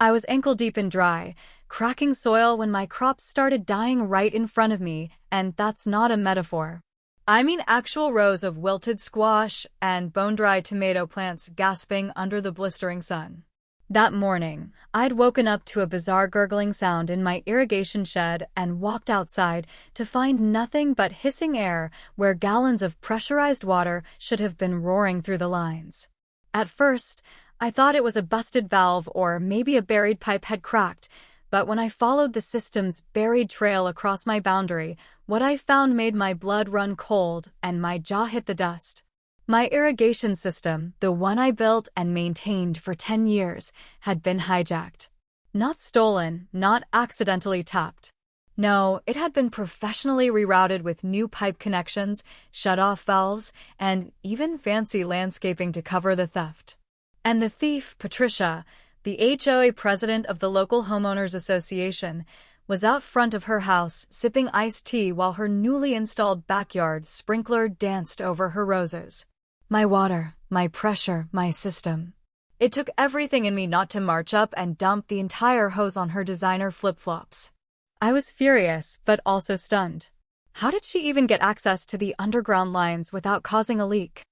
I was ankle-deep in dry, cracking soil when my crops started dying right in front of me, and that's not a metaphor. I mean actual rows of wilted squash and bone-dry tomato plants gasping under the blistering sun. That morning, I'd woken up to a bizarre gurgling sound in my irrigation shed and walked outside to find nothing but hissing air where gallons of pressurized water should have been roaring through the lines. At first, I thought it was a busted valve or maybe a buried pipe had cracked, but when I followed the system's buried trail across my boundary, what I found made my blood run cold and my jaw hit the dust. My irrigation system, the one I built and maintained for 10 years, had been hijacked. Not stolen, not accidentally tapped. No, it had been professionally rerouted with new pipe connections, shut-off valves, and even fancy landscaping to cover the theft. And the thief, Patricia, the HOA president of the local homeowners association, was out front of her house sipping iced tea while her newly installed backyard sprinkler danced over her roses. My water, my pressure, my system. It took everything in me not to march up and dump the entire hose on her designer flip-flops. I was furious, but also stunned. How did she even get access to the underground lines without causing a leak?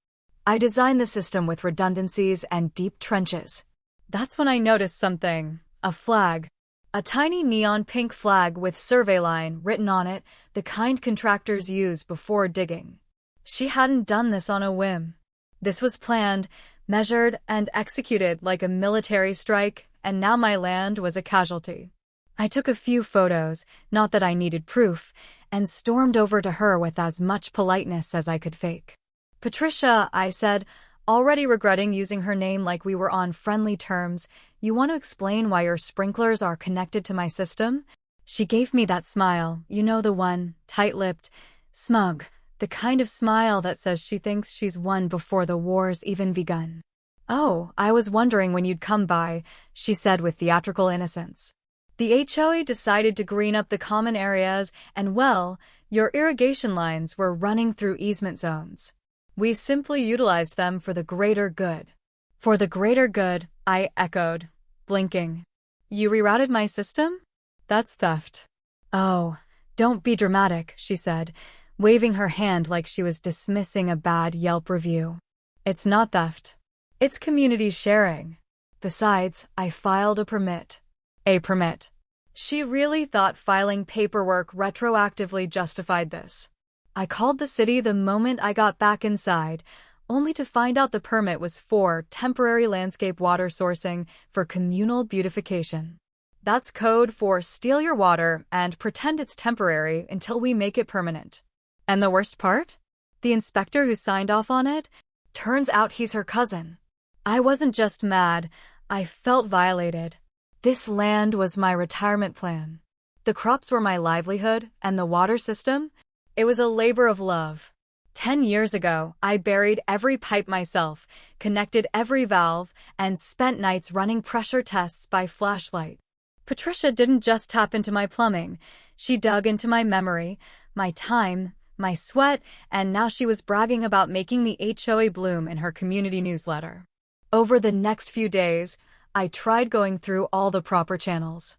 I designed the system with redundancies and deep trenches. That's when I noticed something. A flag. A tiny neon pink flag with survey line written on it, the kind contractors use before digging. She hadn't done this on a whim. This was planned, measured, and executed like a military strike, and now my land was a casualty. I took a few photos, not that I needed proof, and stormed over to her with as much politeness as I could fake. "Patricia," I said, already regretting using her name like we were on friendly terms, "you want to explain why your sprinklers are connected to my system?" She gave me that smile, you know, the one, tight-lipped, smug. The kind of smile that says she thinks she's won before the war's even begun. "Oh, I was wondering when you'd come by," she said with theatrical innocence. "The HOA decided to green up the common areas and, well, your irrigation lines were running through easement zones. We simply utilized them for the greater good." "For the greater good," I echoed, blinking. "You rerouted my system? That's theft." "Oh, don't be dramatic," she said, waving her hand like she was dismissing a bad Yelp review. "It's not theft. It's community sharing. Besides, I filed a permit." A permit. She really thought filing paperwork retroactively justified this. I called the city the moment I got back inside, only to find out the permit was for temporary landscape water sourcing for communal beautification. That's code for steal your water and pretend it's temporary until we make it permanent. And the worst part? The inspector who signed off on it? Turns out he's her cousin. I wasn't just mad, I felt violated. This land was my retirement plan. The crops were my livelihood, and the water system? It was a labor of love. 10 years ago, I buried every pipe myself, connected every valve, and spent nights running pressure tests by flashlight. Patricia didn't just tap into my plumbing. She dug into my memory, my time, my sweat, and now she was bragging about making the HOA bloom in her community newsletter. Over the next few days, I tried going through all the proper channels.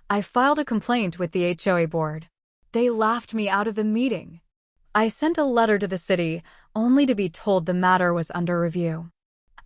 I filed a complaint with the HOA board. They laughed me out of the meeting. I sent a letter to the city, only to be told the matter was under review.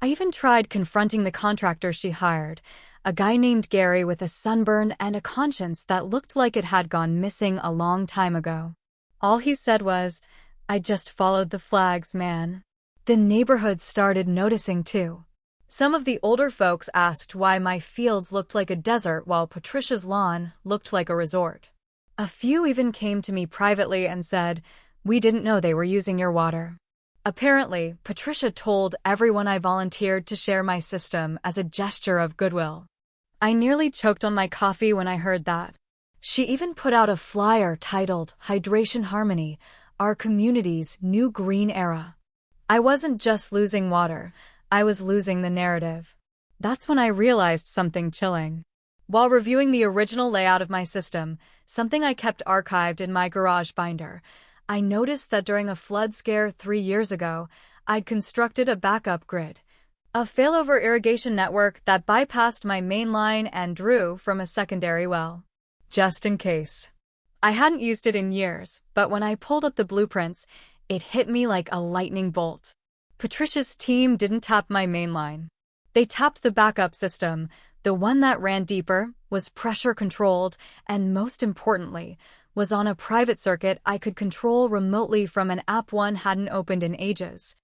I even tried confronting the contractor she hired, a guy named Gary with a sunburn and a conscience that looked like it had gone missing a long time ago. All he said was, "I just followed the flags, man." The neighborhood started noticing too. Some of the older folks asked why my fields looked like a desert while Patricia's lawn looked like a resort. A few even came to me privately and said, "We didn't know they were using your water." Apparently, Patricia told everyone I volunteered to share my system as a gesture of goodwill. I nearly choked on my coffee when I heard that. She even put out a flyer titled Hydration Harmony, Our Community's New Green Era. I wasn't just losing water, I was losing the narrative. That's when I realized something chilling. While reviewing the original layout of my system, something I kept archived in my garage binder, I noticed that during a flood scare 3 years ago, I'd constructed a backup grid. A failover irrigation network that bypassed my main line and drew from a secondary well. Just in case. I hadn't used it in years, but when I pulled up the blueprints, it hit me like a lightning bolt. Patricia's team didn't tap my main line. They tapped the backup system, the one that ran deeper, was pressure-controlled, and most importantly, was on a private circuit I could control remotely from an app one hadn't opened in ages.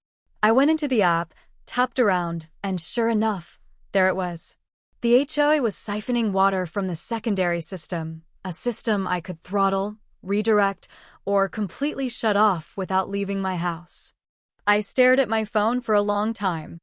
I went into the app, tapped around, and sure enough, there it was. The HOA was siphoning water from the secondary system, a system I could throttle, redirect, or completely shut off without leaving my house. I stared at my phone for a long time.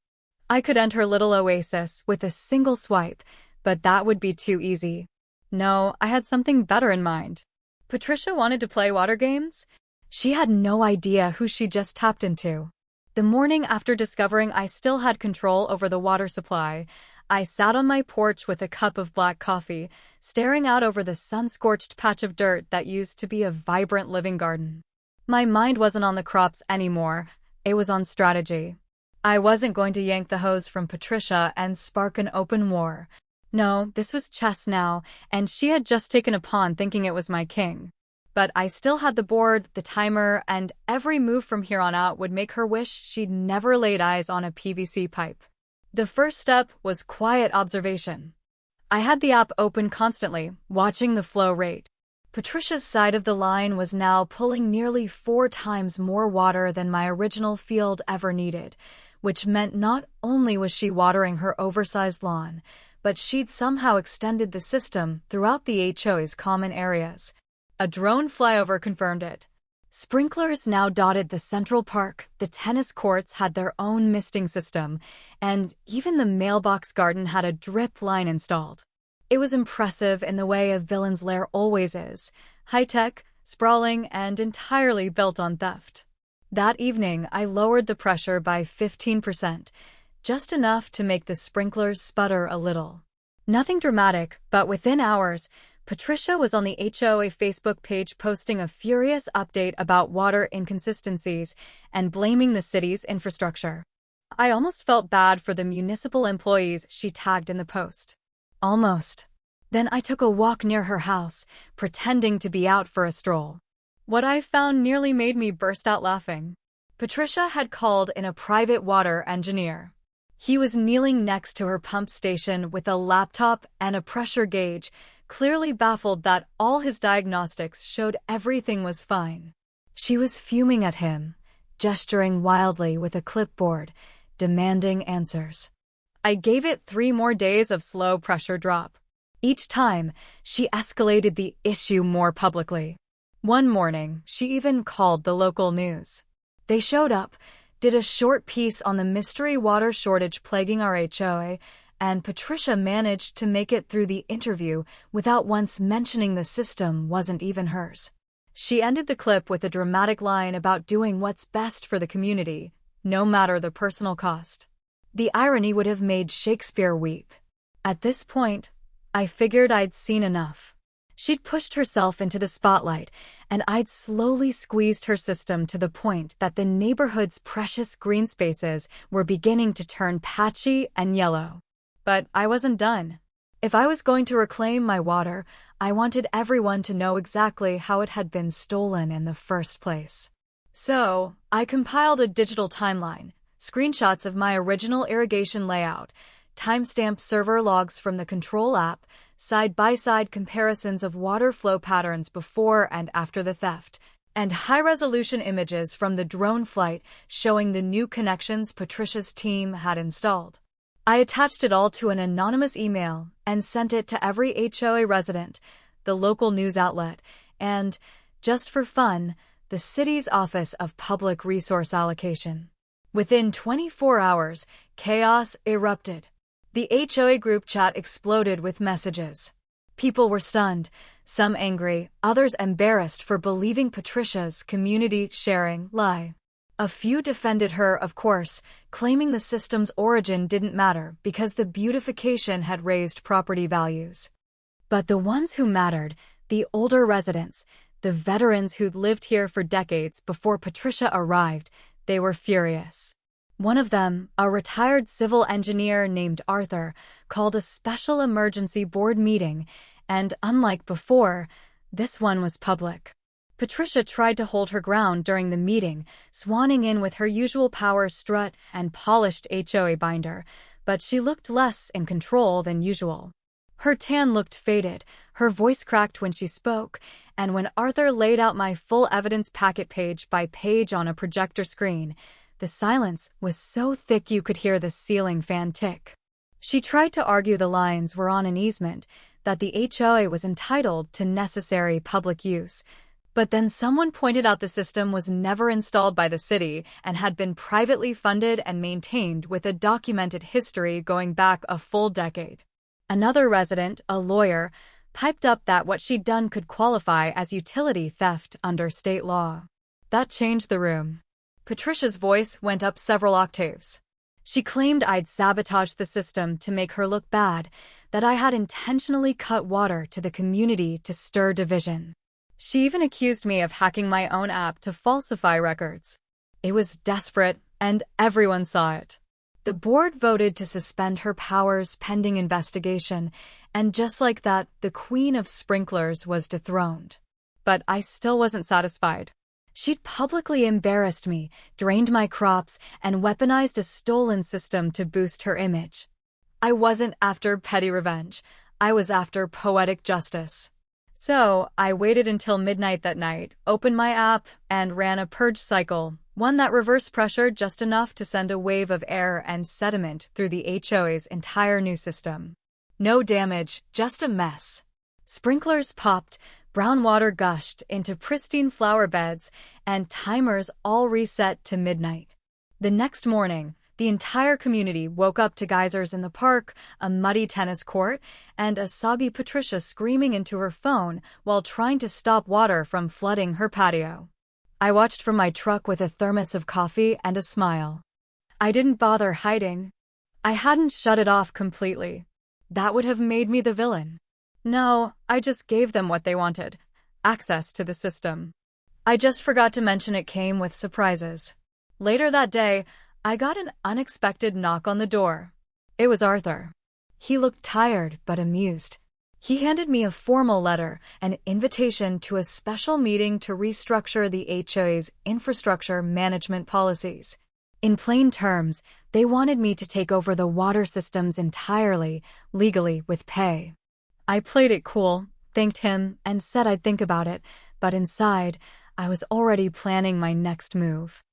I could enter Little Oasis with a single swipe, but that would be too easy. No, I had something better in mind. Patricia wanted to play water games? She had no idea who she just tapped into. The morning after discovering I still had control over the water supply, I sat on my porch with a cup of black coffee, staring out over the sun-scorched patch of dirt that used to be a vibrant living garden. My mind wasn't on the crops anymore. It was on strategy. I wasn't going to yank the hose from Patricia and spark an open war. No, this was chess now, and she had just taken a pawn thinking it was my king. But I still had the board, the timer, and every move from here on out would make her wish she'd never laid eyes on a PVC pipe. The first step was quiet observation. I had the app open constantly, watching the flow rate. Patricia's side of the line was now pulling nearly 4 times more water than my original field ever needed, which meant not only was she watering her oversized lawn, but she'd somehow extended the system throughout the HOA's common areas. A drone flyover confirmed it. Sprinklers now dotted the central park, the tennis courts had their own misting system, and even the mailbox garden had a drip line installed. It was impressive in the way a villain's lair always is, high-tech, sprawling, and entirely built on theft. That evening, I lowered the pressure by 15%, just enough to make the sprinklers sputter a little. Nothing dramatic, but within hours, Patricia was on the HOA Facebook page posting a furious update about water inconsistencies and blaming the city's infrastructure. I almost felt bad for the municipal employees she tagged in the post. Almost. Then I took a walk near her house, pretending to be out for a stroll. What I found nearly made me burst out laughing. Patricia had called in a private water engineer. He was kneeling next to her pump station with a laptop and a pressure gauge, clearly baffled that all his diagnostics showed everything was fine. She was fuming at him, gesturing wildly with a clipboard, demanding answers. I gave it 3 more days of slow pressure drop. Each time, she escalated the issue more publicly. One morning, she even called the local news. They showed up, did a short piece on the mystery water shortage plaguing our HOA, and Patricia managed to make it through the interview without once mentioning the system wasn't even hers. She ended the clip with a dramatic line about doing what's best for the community, no matter the personal cost. The irony would have made Shakespeare weep. At this point, I figured I'd seen enough. She'd pushed herself into the spotlight, and I'd slowly squeezed her system to the point that the neighborhood's precious green spaces were beginning to turn patchy and yellow. But I wasn't done. If I was going to reclaim my water, I wanted everyone to know exactly how it had been stolen in the first place. So, I compiled a digital timeline, screenshots of my original irrigation layout, timestamp server logs from the control app, side-by-side comparisons of water flow patterns before and after the theft, and high-resolution images from the drone flight showing the new connections Patricia's team had installed. I attached it all to an anonymous email and sent it to every HOA resident, the local news outlet, and, just for fun, the city's Office of Public Resource Allocation. Within 24 hours, chaos erupted. The HOA group chat exploded with messages. People were stunned, some angry, others embarrassed for believing Patricia's community-sharing lie. A few defended her, of course, claiming the system's origin didn't matter because the beautification had raised property values. But the ones who mattered, the older residents, the veterans who'd lived here for decades before Patricia arrived, they were furious. One of them, a retired civil engineer named Arthur, called a special emergency board meeting, and unlike before, this one was public. Patricia tried to hold her ground during the meeting, swanning in with her usual power strut and polished HOA binder, but she looked less in control than usual. Her tan looked faded, her voice cracked when she spoke, and when Arthur laid out my full evidence packet page by page on a projector screen, the silence was so thick you could hear the ceiling fan tick. She tried to argue the lines were on an easement, that the HOA was entitled to necessary public use, but then someone pointed out the system was never installed by the city and had been privately funded and maintained with a documented history going back a full decade. Another resident, a lawyer, piped up that what she'd done could qualify as utility theft under state law. That changed the room. Patricia's voice went up several octaves. She claimed I'd sabotaged the system to make her look bad, that I had intentionally cut water to the community to stir division. She even accused me of hacking my own app to falsify records. It was desperate, and everyone saw it. The board voted to suspend her powers pending investigation, and just like that, the queen of sprinklers was dethroned. But I still wasn't satisfied. She'd publicly embarrassed me, drained my crops, and weaponized a stolen system to boost her image. I wasn't after petty revenge. I was after poetic justice. So, I waited until midnight that night, opened my app, and ran a purge cycle, one that reverse pressured just enough to send a wave of air and sediment through the HOA's entire new system. No damage, just a mess. Sprinklers popped, brown water gushed into pristine flower beds, and timers all reset to midnight. The next morning, the entire community woke up to geysers in the park, a muddy tennis court, and a soggy Patricia screaming into her phone while trying to stop water from flooding her patio. I watched from my truck with a thermos of coffee and a smile. I didn't bother hiding. I hadn't shut it off completely. That would have made me the villain. No, I just gave them what they wanted, access to the system. I just forgot to mention it came with surprises. Later that day, I got an unexpected knock on the door. It was Arthur. He looked tired but amused. He handed me a formal letter, an invitation to a special meeting to restructure the HOA's infrastructure management policies. In plain terms, they wanted me to take over the water systems entirely, legally, with pay. I played it cool, thanked him, and said I'd think about it, but inside, I was already planning my next move.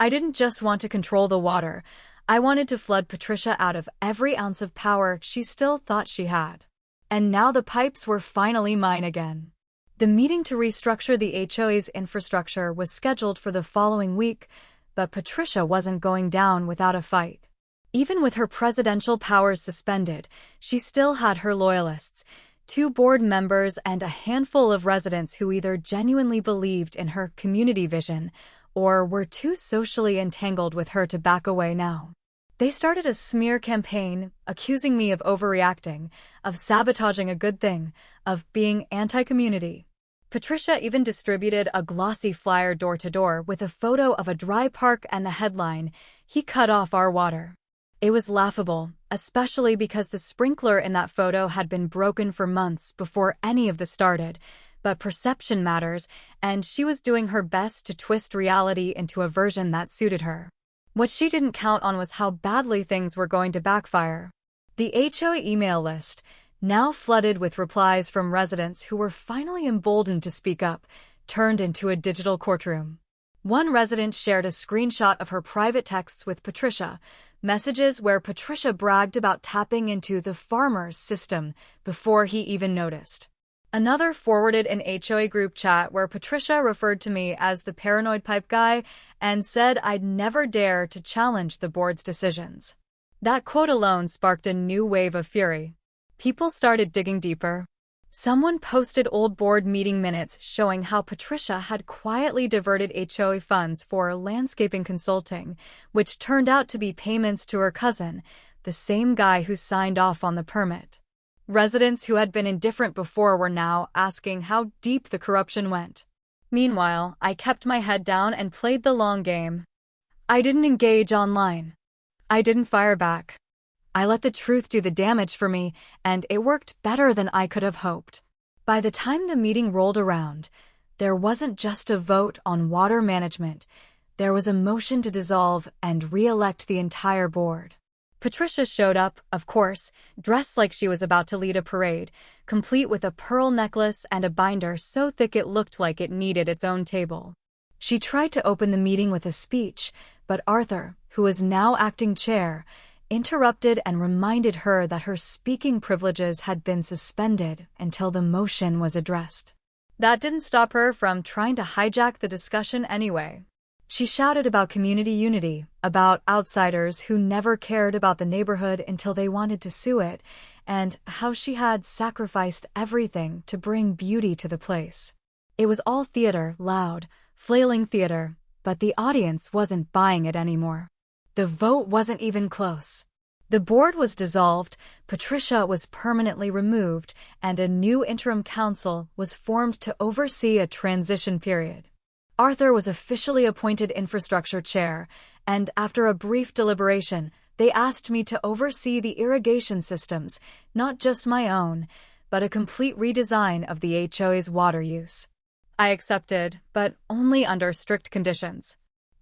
I didn't just want to control the water. I wanted to flood Patricia out of every ounce of power she still thought she had. And now the pipes were finally mine again. The meeting to restructure the HOA's infrastructure was scheduled for the following week, but Patricia wasn't going down without a fight. Even with her presidential powers suspended, she still had her loyalists, 2 board members and a handful of residents who either genuinely believed in her community vision or were too socially entangled with her to back away now. They started a smear campaign, accusing me of overreacting, of sabotaging a good thing, of being anti-community. Patricia even distributed a glossy flyer door-to-door with a photo of a dry park and the headline, "He cut off our water." It was laughable, especially because the sprinkler in that photo had been broken for months before any of this started, but perception matters, and she was doing her best to twist reality into a version that suited her. What she didn't count on was how badly things were going to backfire. The HOA email list, now flooded with replies from residents who were finally emboldened to speak up, turned into a digital courtroom. One resident shared a screenshot of her private texts with Patricia, messages where Patricia bragged about tapping into the farmer's system before he even noticed. Another forwarded an HOA group chat where Patricia referred to me as the paranoid pipe guy and said I'd never dare to challenge the board's decisions. That quote alone sparked a new wave of fury. People started digging deeper. Someone posted old board meeting minutes showing how Patricia had quietly diverted HOA funds for landscaping consulting, which turned out to be payments to her cousin, the same guy who signed off on the permit. Residents who had been indifferent before were now asking how deep the corruption went. Meanwhile, I kept my head down and played the long game. I didn't engage online. I didn't fire back. I let the truth do the damage for me, and it worked better than I could have hoped. By the time the meeting rolled around, there wasn't just a vote on water management. There was a motion to dissolve and re-elect the entire board. Patricia showed up, of course, dressed like she was about to lead a parade, complete with a pearl necklace and a binder so thick it looked like it needed its own table. She tried to open the meeting with a speech, but Arthur, who was now acting chair, interrupted and reminded her that her speaking privileges had been suspended until the motion was addressed. That didn't stop her from trying to hijack the discussion anyway. She shouted about community unity, about outsiders who never cared about the neighborhood until they wanted to sue it, and how she had sacrificed everything to bring beauty to the place. It was all theater, loud, flailing theater, but the audience wasn't buying it anymore. The vote wasn't even close. The board was dissolved, Patricia was permanently removed, and a new interim council was formed to oversee a transition period. Arthur was officially appointed infrastructure chair, and after a brief deliberation, they asked me to oversee the irrigation systems, not just my own, but a complete redesign of the HOA's water use. I accepted, but only under strict conditions.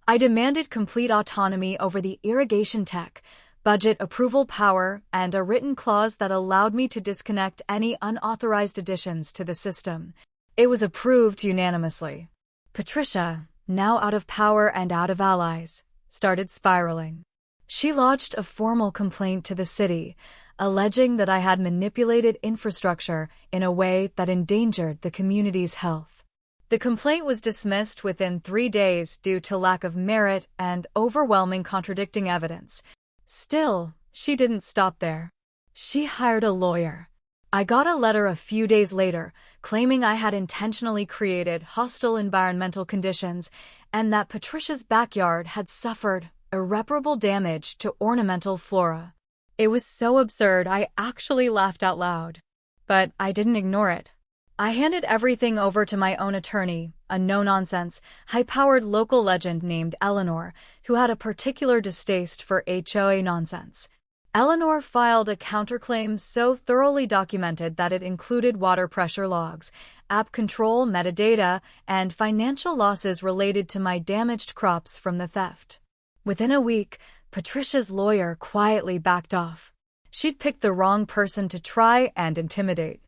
I demanded complete autonomy over the irrigation tech, budget approval power, and a written clause that allowed me to disconnect any unauthorized additions to the system. It was approved unanimously. Patricia, now out of power and out of allies, started spiraling. She lodged a formal complaint to the city, alleging that I had manipulated infrastructure in a way that endangered the community's health. The complaint was dismissed within 3 days due to lack of merit and overwhelming contradicting evidence. Still, she didn't stop there. She hired a lawyer. I got a letter a few days later claiming I had intentionally created hostile environmental conditions and that Patricia's backyard had suffered irreparable damage to ornamental flora. It was so absurd I actually laughed out loud. But I didn't ignore it. I handed everything over to my own attorney, a no-nonsense, high-powered local legend named Eleanor, who had a particular distaste for HOA nonsense. Eleanor filed a counterclaim so thoroughly documented that it included water pressure logs, app control metadata, and financial losses related to my damaged crops from the theft. Within a week, Patricia's lawyer quietly backed off. She'd picked the wrong person to try and intimidate.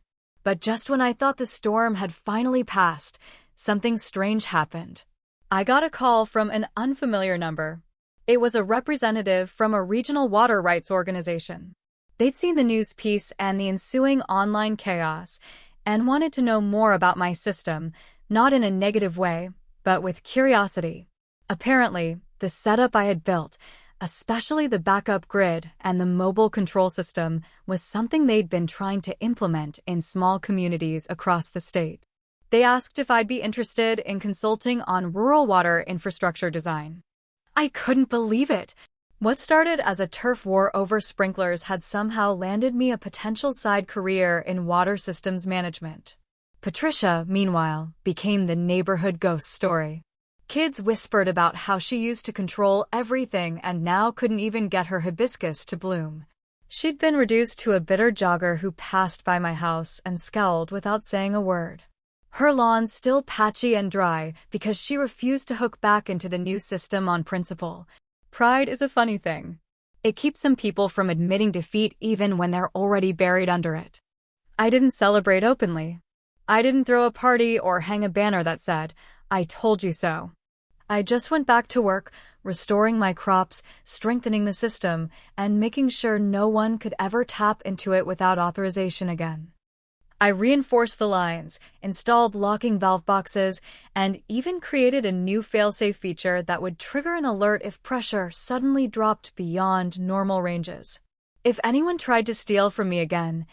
But just when I thought the storm had finally passed, something strange happened. I got a call from an unfamiliar number. It was a representative from a regional water rights organization. They'd seen the news piece and the ensuing online chaos and wanted to know more about my system, not in a negative way, but with curiosity. Apparently, the setup I had built, especially the backup grid and the mobile control system, was something they'd been trying to implement in small communities across the state. They asked if I'd be interested in consulting on rural water infrastructure design. I couldn't believe it. What started as a turf war over sprinklers had somehow landed me a potential side career in water systems management. Patricia, meanwhile, became the neighborhood ghost story. Kids whispered about how she used to control everything and now couldn't even get her hibiscus to bloom. She'd been reduced to a bitter jogger who passed by my house and scowled without saying a word. Her lawn's still patchy and dry because she refused to hook back into the new system on principle. Pride is a funny thing. It keeps some people from admitting defeat even when they're already buried under it. I didn't celebrate openly. I didn't throw a party or hang a banner that said, "I told you so." I just went back to work, restoring my crops, strengthening the system, and making sure no one could ever tap into it without authorization again. I reinforced the lines, installed locking valve boxes, and even created a new failsafe feature that would trigger an alert if pressure suddenly dropped beyond normal ranges. If anyone tried to steal from me again,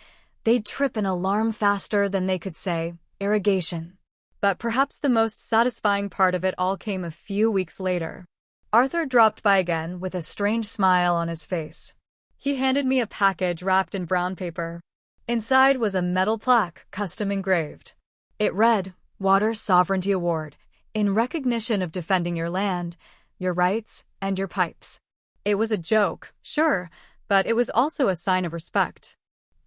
they'd trip an alarm faster than they could say, "Irrigation." But perhaps the most satisfying part of it all came a few weeks later. Arthur dropped by again with a strange smile on his face. He handed me a package wrapped in brown paper. Inside was a metal plaque, custom engraved. It read, "Water Sovereignty Award, in recognition of defending your land, your rights, and your pipes." It was a joke, sure, but it was also a sign of respect.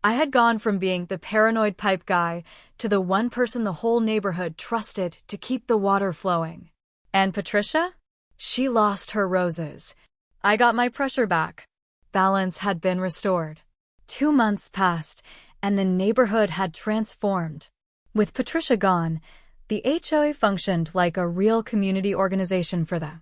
I had gone from being the paranoid pipe guy to the one person the whole neighborhood trusted to keep the water flowing. And Patricia? She lost her roses. I got my pressure back. Balance had been restored. 2 months passed, and the neighborhood had transformed. With Patricia gone, the HOA functioned like a real community organization for the